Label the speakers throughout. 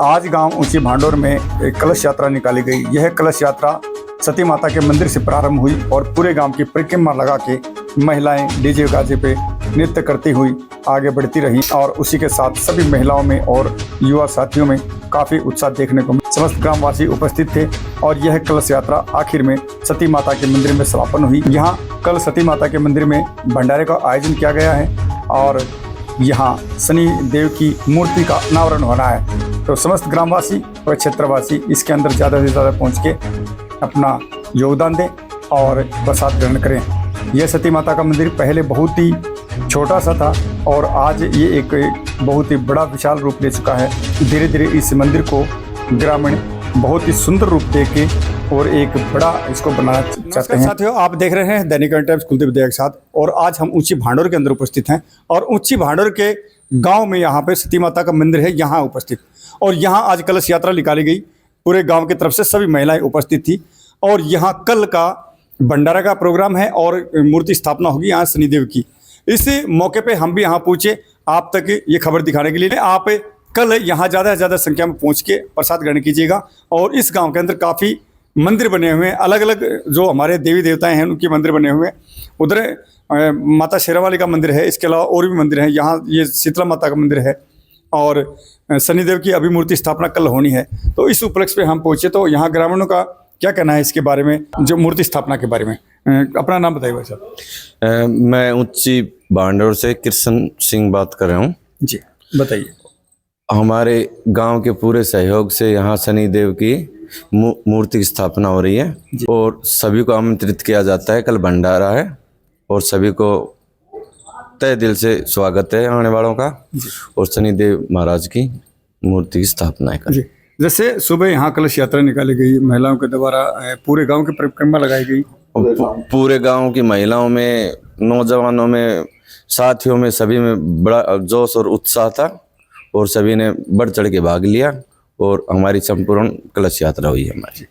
Speaker 1: आज गांव ऊंची भांडोर में एक कलश यात्रा निकाली गई। यह कलश यात्रा सती माता के मंदिर से प्रारंभ हुई और पूरे गांव की परिक्रमा लगा के महिलाएं डीजे गाजे पे नृत्य करती हुई आगे बढ़ती रहीं और उसी के साथ सभी महिलाओं में और युवा साथियों में काफ़ी उत्साह देखने को मिला। समस्त ग्रामवासी उपस्थित थे और यह कलश यात्रा आखिर में सती माता के मंदिर में समापन हुई। यहाँ कल सती माता के मंदिर में भंडारे का आयोजन किया गया है और यहाँ शनि देव की मूर्ति का अनावरण होना है। तो समस्त ग्रामवासी और क्षेत्रवासी इसके अंदर ज़्यादा से ज़्यादा पहुँच के अपना योगदान दें और प्रसाद ग्रहण करें। यह सती माता का मंदिर पहले बहुत ही छोटा सा था और आज ये एक बहुत ही बड़ा विशाल रूप ले चुका है। धीरे धीरे इस मंदिर को ग्रामीण बहुत ही सुंदर रूप दे के और एक बड़ा इसको बनाना चाहते हैं। साथियों, आप देख रहे हैं दैनिक टाइम्स कुलदीप दया के साथ और आज हम ऊंची भांडोर के अंदर उपस्थित हैं और ऊंची भांडोर के गांव में यहाँ पे सती माता का मंदिर है यहाँ उपस्थित। और यहाँ आज कलश यात्रा निकाली गई, पूरे गांव की तरफ से सभी महिलाएं उपस्थित थी और यहाँ कल का भंडारा का प्रोग्राम है और मूर्ति स्थापना होगी यहाँ शनिदेव की। इस मौके पे हम भी यहाँ पहुँचे आप तक ये खबर दिखाने के लिए। आप कल यहाँ ज़्यादा से ज़्यादा संख्या में पहुँच के प्रसाद ग्रहण कीजिएगा। और इस गांव के अंदर काफ़ी मंदिर बने हुए हैं, अलग अलग जो हमारे देवी देवताएं हैं उनके मंदिर बने हुए हैं। उधर माता शेरावाली का मंदिर है, इसके अलावा और भी मंदिर हैं। यहाँ ये शीतला माता का मंदिर है और शनिदेव की अभी मूर्ति स्थापना कल होनी है। तो इस उपलक्ष्य पे हम पहुँचे। तो यहाँ ग्रामीणों का क्या कहना है इसके बारे में, जो मूर्ति स्थापना के बारे में? अपना नाम बताइए भाई साहब।
Speaker 2: मैं ऊंची भांडोर से कृष्ण सिंह बात कर रहा हूँ
Speaker 1: जी, बताइए।
Speaker 2: हमारे गांव के पूरे सहयोग से यहाँ शनिदेव की मूर्ति की स्थापना हो रही है और सभी को आमंत्रित किया जाता है। कल भंडारा है और सभी को तहे दिल से स्वागत है आने वालों का और शनिदेव महाराज की मूर्ति की स्थापना है
Speaker 1: जी। जैसे सुबह यहाँ कलश यात्रा निकाली गई, महिलाओं के द्वारा पूरे गांव की परिक्रमा लगाई गई।
Speaker 2: पूरे गांव की महिलाओं में, नौजवानों में, साथियों में, सभी में बड़ा जोश और उत्साह था और सभी ने बढ़ चढ़ के भाग लिया और हमारी संपूर्ण कलश यात्रा हुई हमारी।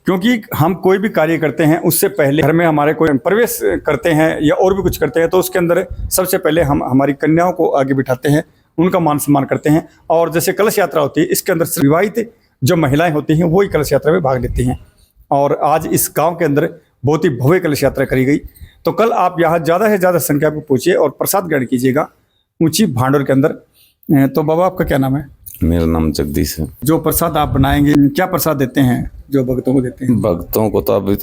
Speaker 1: क्योंकि हम कोई भी कार्य करते हैं उससे पहले घर में हमारे कोई प्रवेश करते हैं या और भी कुछ करते हैं तो उसके अंदर सबसे पहले हम हमारी कन्याओं को आगे बिठाते हैं, उनका मान सम्मान करते हैं। और जैसे कलश यात्रा होती है इसके अंदर सिर्फ विवाहित जो महिलाएं होती हैं वही कलश यात्रा में भाग लेती हैं। और आज इस गांव के अंदर बहुत ही भव्य कलश यात्रा करी गई। तो कल आप यहाँ ज़्यादा से ज़्यादा संख्या में पहुँचिए और प्रसाद ग्रहण कीजिएगा ऊंची भांडोर के अंदर। तो बाबा, आपका क्या नाम है?
Speaker 2: मेरा नाम जगदीश है।
Speaker 1: जो प्रसाद आप बनाएंगे, क्या प्रसाद देते हैं जो भक्तों को देते हैं?
Speaker 2: भक्तों को तो अभी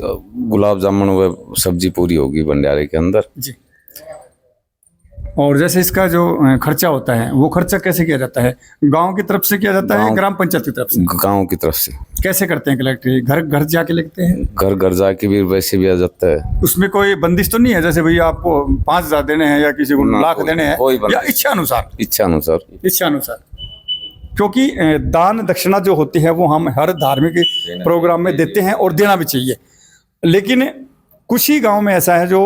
Speaker 2: गुलाब जामुन व सब्जी पूरी होगी भंडारे के अंदर
Speaker 1: जी। और जैसे इसका जो खर्चा होता है वो खर्चा कैसे किया जाता है? गांव की तरफ से किया जाता है, ग्राम पंचायत की तरफ से?
Speaker 2: गांव की तरफ से।
Speaker 1: कैसे करते हैं कलेक्ट? घर घर जाके लिखते हैं?
Speaker 2: घर घर जाके भी वैसे भी आ जाता है।
Speaker 1: उसमें कोई बंदिश तो नहीं है जैसे भैया आपको 5,000 देने हैं या किसी को लाख देने हैं, या इच्छा अनुसार?
Speaker 2: इच्छा अनुसार।
Speaker 1: इच्छा अनुसार। क्योंकि दान दक्षिणा जो होती है वो हम हर धार्मिक प्रोग्राम में देते हैं और देना भी चाहिए। लेकिन कुछ ही गांव में ऐसा है जो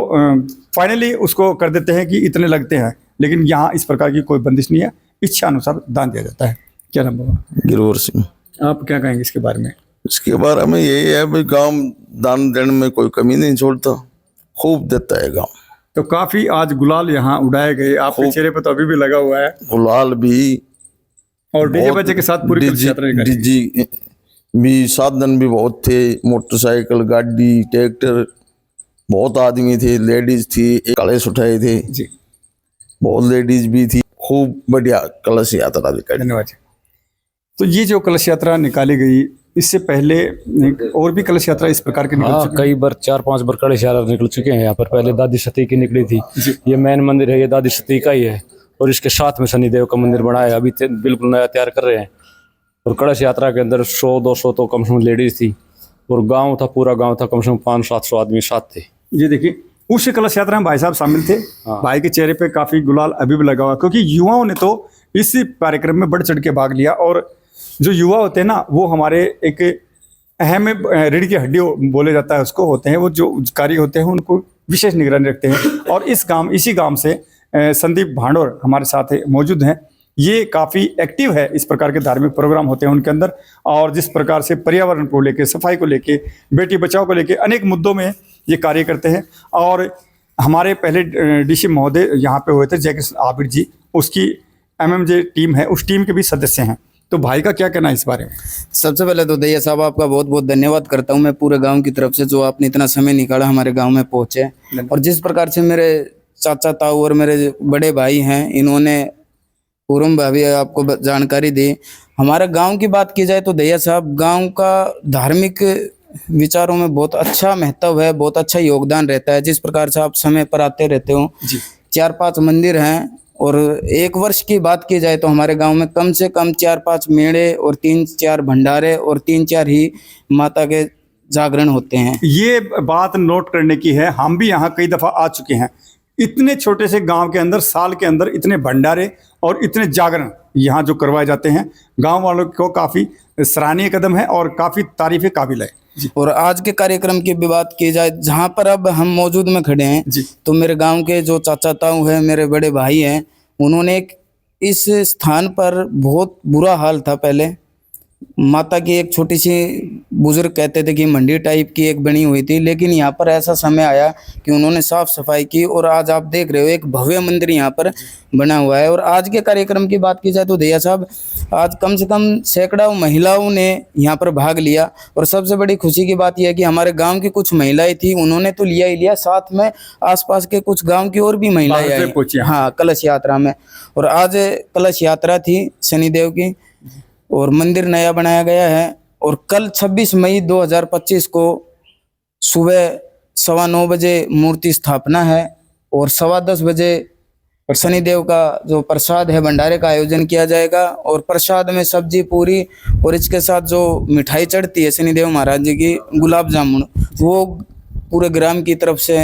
Speaker 1: फाइनली उसको कर देते हैं कि इतने लगते हैं, लेकिन यहाँ इस प्रकार की कोई बंदिश नहीं है, इच्छा अनुसार दान दिया जाता है। क्या नाम बाबा?
Speaker 3: गिरवर सिंह।
Speaker 1: आप क्या कहेंगे इसके बारे में?
Speaker 3: इसके बारे में यही है भाई, गांव दान देने में कोई कमी नहीं छोड़ता, खूब देता है गांव।
Speaker 1: तो काफी आज गुलाल यहाँ उड़ाए गए, आपके चेहरे पर तो अभी भी लगा हुआ है।
Speaker 3: गुलाल भी
Speaker 1: और डीजे बजे के साथ पूरी यात्रा निकाली।
Speaker 3: डीजे भी, साधन भी बहुत थे, मोटरसाइकिल, गाड़ी, ट्रैक्टर, बहुत आदमी थे, लेडीज थी, कलश उठाए थे
Speaker 1: जी,
Speaker 3: बहुत लेडीज भी थी। खूब बढ़िया कलश यात्रा निकाली।
Speaker 1: धन्यवाद। तो ये जो कलश यात्रा निकाली गई, इससे पहले और भी कलश यात्रा इस प्रकार की निकल चुकी?
Speaker 4: कई बार 4-5 बार कलश यात्रा निकल चुके हैं यहाँ पर। पहले दादी सती की निकली थी। ये मेन मंदिर है, ये दादी सती का ही है और इसके साथ में शनिदेव का मंदिर बना है, अभी बिल्कुल नया तैयार कर रहे हैं। और कलश यात्रा के अंदर 100-200 तो कम से कम लेडीज थी और गाँव था, पूरा गाँव था, कम से कम 500-700 आदमी साथ थे।
Speaker 1: ये देखिए, उस कलश यात्रा में भाई साहब शामिल थे। भाई के चेहरे पे काफी गुलाल अभी भी लगा हुआ, क्योंकि युवाओं ने तो इस कार्यक्रम में बढ़ चढ़ के भाग लिया। और जो युवा होते हैं ना, वो हमारे एक अहम रीढ़ की हड्डी बोले जाता है उसको, होते हैं वो जो कार्य होते हैं उनको विशेष निगरानी रखते हैं। और इसी गांव से संदीप भांडोर हमारे साथ मौजूद हैं। ये काफ़ी एक्टिव है, इस प्रकार के धार्मिक प्रोग्राम होते हैं उनके अंदर। और जिस प्रकार से पर्यावरण को लेके, सफाई को लेके, बेटी बचाओ को लेके अनेक मुद्दों में ये कार्य करते हैं। और हमारे पहले डीसी महोदय यहाँ पे हुए थे, जयकृष्ण आबिद जी, उसकी MMJ टीम है, उस टीम के भी सदस्य हैं। तो भाई का क्या कहना है इस बारे में?
Speaker 5: सबसे पहले तो दैया साहब आपका बहुत बहुत धन्यवाद करता हूँ मैं पूरे गांव की तरफ से, जो आपने इतना समय निकाला हमारे गांव में पहुंचे। और जिस प्रकार से मेरे चाचा ताऊ और मेरे बड़े भाई हैं, इन्होंने पूरम भाभी आपको जानकारी दी। हमारे गांव की बात की जाए तो दैया साहब गांव का धार्मिक विचारों में बहुत अच्छा महत्व है, बहुत अच्छा योगदान रहता है। जिस प्रकार से आप समय पर आते रहते हो, 4-5 मंदिर हैं और एक वर्ष की बात की जाए तो हमारे गांव में कम से कम 4-5 मेले और 3-4 भंडारे और 3-4 ही माता के जागरण होते हैं।
Speaker 1: ये बात नोट करने की है, हम भी यहाँ कई दफ़ा आ चुके हैं। इतने छोटे से गांव के अंदर साल के अंदर इतने भंडारे और इतने जागरण यहाँ जो करवाए जाते हैं, गांव वालों को काफ़ी सराहनीय कदम है और काफ़ी तारीफ़ काबिल है।
Speaker 5: और आज के कार्यक्रम की भी बात की जाए, जहाँ पर अब हम मौजूद में खड़े हैं, तो मेरे गांव के जो चाचा ताऊ हैं, मेरे बड़े भाई हैं, उन्होंने इस स्थान पर बहुत बुरा हाल था। पहले माता की एक छोटी सी, बुजुर्ग कहते थे कि मंडी टाइप की एक बनी हुई थी, लेकिन यहाँ पर ऐसा समय आया कि उन्होंने साफ सफाई की और आज आप देख रहे हो एक भव्य मंदिर यहाँ पर बना हुआ है। और आज के कार्यक्रम की बात की जाए तो दैया साहब आज कम से कम सैकड़ों महिलाओं ने यहाँ पर भाग लिया। और सबसे बड़ी खुशी की बात यह है कि हमारे गाँव की कुछ महिलाएं थी, उन्होंने तो लिया ही लिया, साथ में आसपास के कुछ गाँव की और भी महिलाएं आई, हाँ, कलश यात्रा में। और आज कलश यात्रा थी शनिदेव की और मंदिर नया बनाया गया है। और कल 26 मई 2025 को सुबह 9:15 बजे मूर्ति स्थापना है और 10:15 बजे शनिदेव का जो प्रसाद है भंडारे का आयोजन किया जाएगा। और प्रसाद में सब्जी पूरी और इसके साथ जो मिठाई चढ़ती है शनिदेव महाराज जी की, गुलाब जामुन, वो पूरे ग्राम की तरफ से,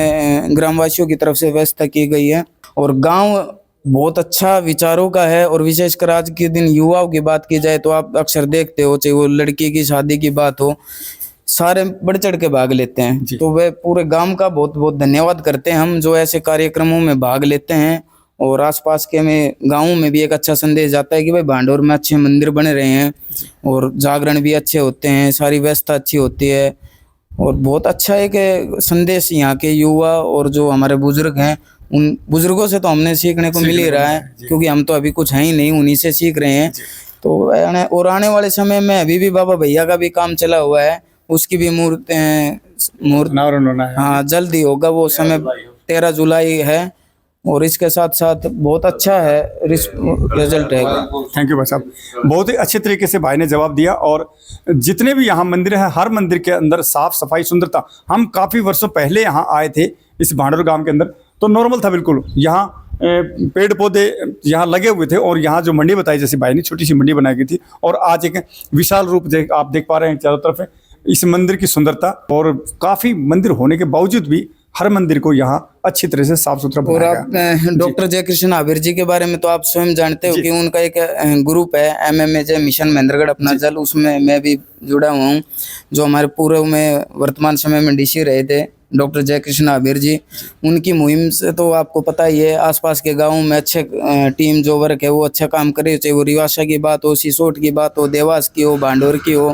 Speaker 5: ग्रामवासियों की तरफ से व्यवस्था की गई है। और गांव बहुत अच्छा विचारों का है। और विशेषकर आज के दिन युवाओं की बात की जाए तो आप अक्सर देखते हो, चाहे वो लड़की की शादी की बात हो, सारे बढ़ चढ़ के भाग लेते हैं। तो वे पूरे गांव का बहुत बहुत धन्यवाद करते हैं हम, जो ऐसे कार्यक्रमों में भाग लेते हैं। और आसपास के में गाँवों में भी एक अच्छा संदेश जाता है कि भाई भांडौर में अच्छे मंदिर बने रहे हैं और जागरण भी अच्छे होते हैं, सारी व्यवस्था अच्छी होती है। और बहुत अच्छा एक संदेश यहाँ के युवा और जो हमारे बुजुर्ग हैं, उन बुजुर्गों से तो हमने सीखने को मिल ही रहा है, क्योंकि हम तो अभी कुछ हैं ही नहीं, उन्हीं से सीख रहे हैं। तो और आने वाले समय में अभी भी बाबा भैया का भी काम चला हुआ है, उसकी भी मूर्त हाँ जल्दी होगा, वो समय 13 जुलाई है। और इसके साथ साथ बहुत अच्छा है रिजल्ट है।
Speaker 1: थैंक यू भाई साहब, बहुत ही अच्छे तरीके से भाई ने जवाब दिया। और जितने भी यहाँ मंदिर हैं, हर मंदिर के अंदर साफ सफाई, सुंदरता। हम काफ़ी वर्षों पहले यहाँ आए थे इस भांडौर गांव के अंदर, तो नॉर्मल था बिल्कुल। यहाँ पेड़ पौधे यहाँ लगे हुए थे और यहाँ जो मंडी बताई जैसे भाई ने, छोटी सी मंडी बनाई गई थी। और आज एक विशाल रूप आप देख पा रहे हैं चारों तरफ इस मंदिर की सुंदरता। और काफ़ी मंदिर होने के बावजूद भी हर मंदिर को यहाँ अच्छी तरह से साफ सुथरा बनाया गया।
Speaker 5: और आप डॉक्टर जयकृष्ण आबिर जी के बारे में तो आप स्वयं जानते हो कि उनका एक ग्रुप है MMAJ मिशन महेंद्रगढ़ अपना जल, उसमें मैं भी जुड़ा हुआ हूँ। जो हमारे पूर्व में वर्तमान समय में DC रहे थे डॉक्टर जयकृष्ण आबिर जी, उनकी मुहिम से तो आपको पता ही है, आसपास के गाँव में अच्छे टीम जो वर्क है वो अच्छा काम करे, चाहे वो रिवासा की बात हो, सिसोट की बात हो, देवास की हो, भांडौर की हो।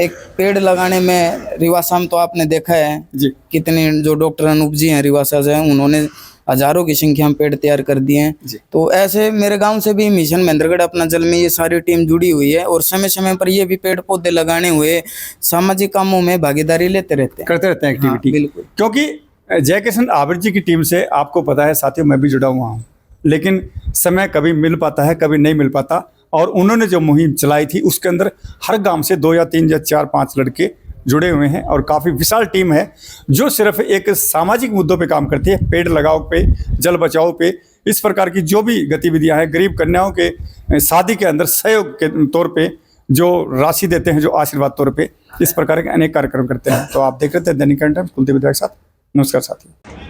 Speaker 5: एक पेड़ लगाने में रिवासा में तो आपने देखा है कितने जो डॉक्टर अनूप जी हैं रिवासा से, उन्होंने हजारों की संख्या में पेड़ तैयार कर दिए हैं। तो ऐसे मेरे गांव से भी मिशन महेंद्रगढ़ अपना जल में ये सारी टीम जुड़ी हुई है और समय समय पर ये भी पेड़ पौधे लगाने हुए सामाजिक कामों में भागीदारी लेते रहते हैं,
Speaker 1: करते रहते हैं एक्टिविटी।
Speaker 5: बिल्कुल,
Speaker 1: क्योंकि जयकृष्ण आबिर जी की टीम से आपको पता है साथियों, मैं भी जुड़ा हुआ हूँ, लेकिन समय कभी मिल पाता है, कभी नहीं मिल पाता। और उन्होंने जो मुहिम चलाई थी उसके अंदर हर गांव से 2 या 3 या 4-5 लड़के जुड़े हुए हैं और काफ़ी विशाल टीम है जो सिर्फ एक सामाजिक मुद्दों पे काम करती है, पेड़ लगाओ पे, जल बचाओ पे, इस प्रकार की जो भी गतिविधियां हैं, गरीब कन्याओं के शादी के अंदर सहयोग के तौर पे जो राशि देते हैं, जो आशीर्वाद तौर पे, इस प्रकार के अनेक कार्यक्रम करते हैं। तो आप देख रहे थे दैनिक करंट टाइम्स, कुलदीप विधायक साथ। नमस्कार साथियों।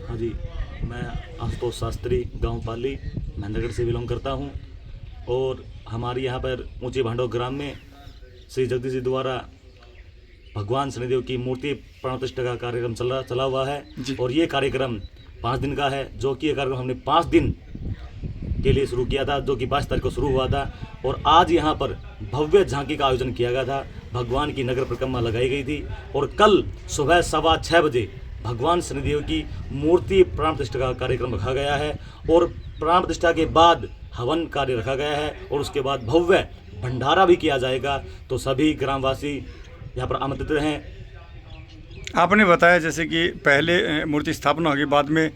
Speaker 6: हाँ जी, मैं आशुतोष शास्त्री गांव पाली महेंद्रगढ़ से बिलोंग करता हूं। और हमारे यहाँ पर ऊंचे भांडौर ग्राम में श्री जगदीश जी द्वारा भगवान शनिदेव की मूर्ति प्राण प्रतिष्ठा का कार्यक्रम चला हुआ है। और ये कार्यक्रम 5 दिन का है, जो कि ये कार्यक्रम हमने 5 दिन के लिए शुरू किया था, जो कि 22 तारीख को शुरू हुआ था। और आज यहाँ पर भव्य झांकी का आयोजन किया गया था, भगवान की नगर परिक्रमा लगाई गई थी। और कल सुबह 6:15 बजे भगवान शनिदेव की मूर्ति प्राण प्रतिष्ठा का कार्यक्रम रखा गया है और प्राण प्रतिष्ठा के बाद हवन कार्य रखा गया है और उसके बाद भव्य भंडारा भी किया जाएगा। तो सभी ग्रामवासी यहाँ पर आमंत्रित हैं।
Speaker 1: आपने बताया जैसे कि पहले मूर्ति स्थापना होगी, बाद में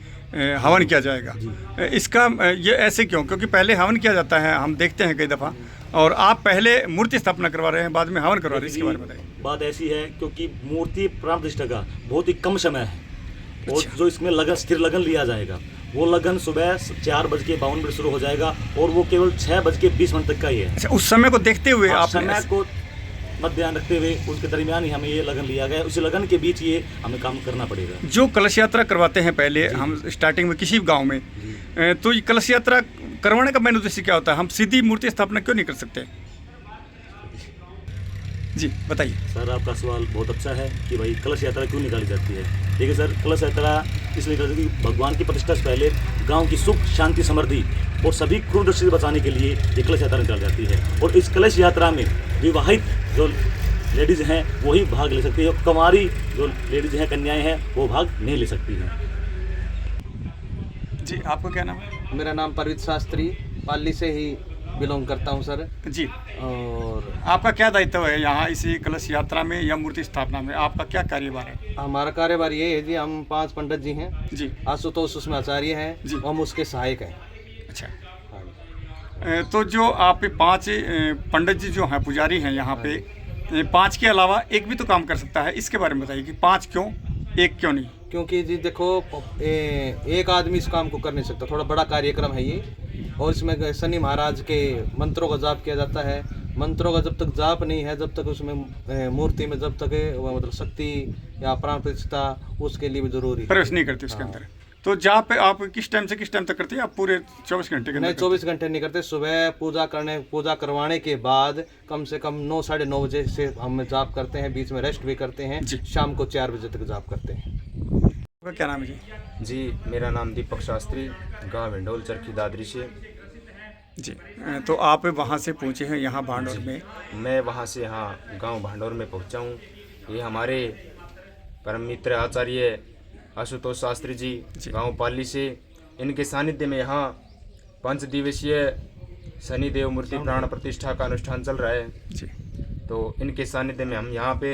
Speaker 1: हवन किया जाएगा। इसका ये ऐसे क्यों? क्योंकि पहले हवन किया जाता है, हम देखते हैं कई दफ़ा, और आप पहले मूर्ति स्थापना करवा रहे हैं, बाद में हवन करवा रहे हैं, इसके बारे में बताइए।
Speaker 6: बात ऐसी है क्योंकि मूर्ति प्राण प्रतिष्ठा का बहुत ही कम समय है और जो इसमें लगन, स्थिर लगन लिया जाएगा, वो लगन सुबह 4:52 शुरू हो जाएगा और वो केवल 6:20 तक का ही है।
Speaker 1: अच्छा, उस समय को देखते हुए आप
Speaker 6: समय को मत ध्यान रखते हुए उसके दरमियान ही हमें ये लगन लिया गया, उसी लगन के बीच ये हमें काम करना पड़ेगा।
Speaker 1: जो कलश यात्रा करवाते हैं पहले हम स्टार्टिंग में किसी गांव में, तो ये कलश यात्रा करवाने का मेन उद्देश्य क्या होता है? हम सीधी मूर्ति स्थापना क्यों नहीं कर सकते? जी बताइए।
Speaker 6: सर, आपका सवाल बहुत अच्छा है कि भाई कलश यात्रा क्यों निकाली जाती है। देखिए सर, कलश यात्रा इसलिए निकाली जाती है कि भगवान की प्रतिष्ठा से पहले गांव की सुख शांति समृद्धि और सभी क्रूर दृष्टि से बचाने के लिए ये कलश यात्रा निकाली जाती है। और इस कलश यात्रा में विवाहित जो लेडीज़ हैं वही भाग ले सकती है और कुंवारी जो लेडीज़ हैं, कन्याएं हैं, वो भाग नहीं ले सकती हैं।
Speaker 1: जी, आपका क्या नाम है?
Speaker 7: मेरा नाम परवित शास्त्री, पाली से ही बिलोंग करता हूँ सर।
Speaker 1: जी,
Speaker 7: और
Speaker 1: आपका क्या दायित्व है यहाँ इसी कलश यात्रा में या मूर्ति स्थापना में? आपका क्या कार्यभार है?
Speaker 7: हमारा कार्यभार ये है जी, हम 5 पंडित जी हैं
Speaker 1: जी,
Speaker 7: आशुतोष उसमें आचार्य
Speaker 1: जी।
Speaker 7: हैं, हम उसके सहायक हैं।
Speaker 1: अच्छा,
Speaker 7: हाँ जी।
Speaker 1: तो जो आप 5 पंडित जी जो हैं, पुजारी हैं यहाँ पे, 5 के अलावा एक भी तो काम कर सकता है, इसके बारे में बताइए कि 5 क्यों, एक क्यों नहीं?
Speaker 7: क्योंकि जी देखो, एक आदमी इस काम को कर नहीं सकता, थोड़ा बड़ा कार्यक्रम है ये, और इसमें शनि महाराज के मंत्रों का जाप किया जाता है। मंत्रों का जब तक जाप नहीं है, जब तक उसमें मूर्ति में जब तक मतलब शक्ति या प्राण प्रतिष्ठा उसके लिए भी जरूरी है।
Speaker 1: प्रवेश नहीं करते उसके अंदर। तो जहाँ पे आप किस टाइम से किस टाइम तक करते हैं? आप पूरे 24 घंटे के
Speaker 7: नहीं,
Speaker 1: अंदर?
Speaker 7: 24 घंटे नहीं करते। सुबह पूजा करवाने के बाद कम से कम 9 साढ़े 9 बजे से हम जाप करते हैं, बीच में रेस्ट भी करते हैं, शाम को 4 बजे तक जाप करते हैं।
Speaker 1: आपका क्या नाम है जी?
Speaker 8: जी, मेरा नाम दीपक शास्त्री, गांव हिंडोल चरखी दादरी से।
Speaker 1: जी, तो आप वहाँ से पहुँचे हैं यहाँ भांडोर में?
Speaker 8: मैं वहाँ से यहाँ गांव भांडोर में पहुँचा हूँ। ये हमारे परम मित्र आचार्य आशुतोष शास्त्री जी गांव पाली से, इनके सानिध्य में यहाँ 5 दिवसीय शनिदेव मूर्ति प्राण प्रतिष्ठा का अनुष्ठान चल रहा है
Speaker 1: जी।
Speaker 8: तो इनके सानिध्य में हम यहाँ पे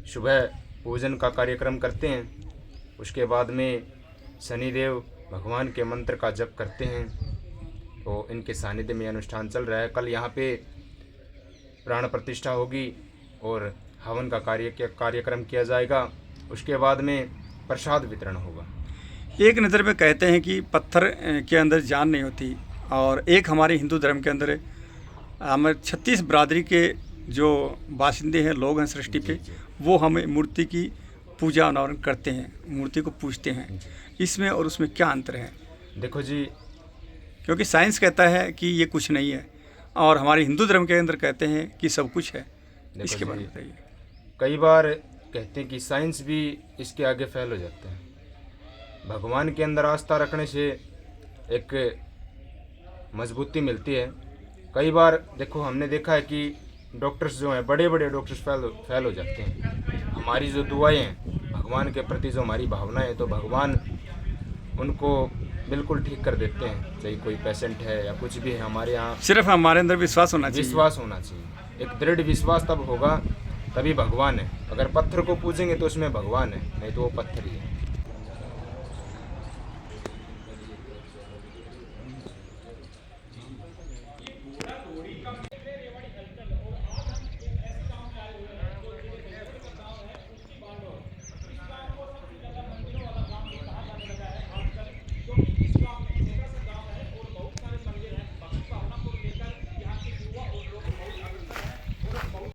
Speaker 8: सुबह पूजन का कार्यक्रम करते हैं, उसके बाद में शनिदेव भगवान के मंत्र का जप करते हैं। तो इनके सानिध्य में अनुष्ठान चल रहा है। कल यहाँ पे प्राण प्रतिष्ठा होगी और हवन का कार्यक्रम किया जाएगा, उसके बाद में प्रसाद वितरण होगा।
Speaker 1: एक नज़र में कहते हैं कि पत्थर के अंदर जान नहीं होती, और एक हमारे हिंदू धर्म के अंदर हमारे 36 बरादरी के जो बाशिंदे हैं, लोग हैं सृष्टि पे, वो हमें मूर्ति की पूजा अनावरण करते हैं, मूर्ति को पूजते हैं। इसमें और उसमें क्या अंतर है?
Speaker 8: देखो जी,
Speaker 1: क्योंकि साइंस कहता है कि ये कुछ नहीं है, और हमारे हिंदू धर्म के अंदर कहते हैं कि सब कुछ है। इसके बारे में बताइए।
Speaker 8: कई बार कहते हैं कि साइंस भी इसके आगे फेल हो जाते हैं। भगवान के अंदर आस्था रखने से एक मजबूती मिलती है। कई बार देखो, हमने देखा है कि डॉक्टर्स जो हैं, बड़े बड़े डॉक्टर्स फेल हो जाते हैं। हमारी जो दुआएं हैं, भगवान के प्रति जो हमारी भावनाएं हैं, तो भगवान उनको बिल्कुल ठीक कर देते हैं। चाहे कोई पेशेंट है या कुछ भी है, हमारे यहाँ
Speaker 1: सिर्फ हमारे अंदर विश्वास होना चाहिए।
Speaker 8: विश्वास होना चाहिए। एक दृढ़ विश्वास तब होगा, तभी भगवान है। अगर पत्थर को पूजेंगे तो उसमें भगवान है, नहीं तो वो पत्थर ही है।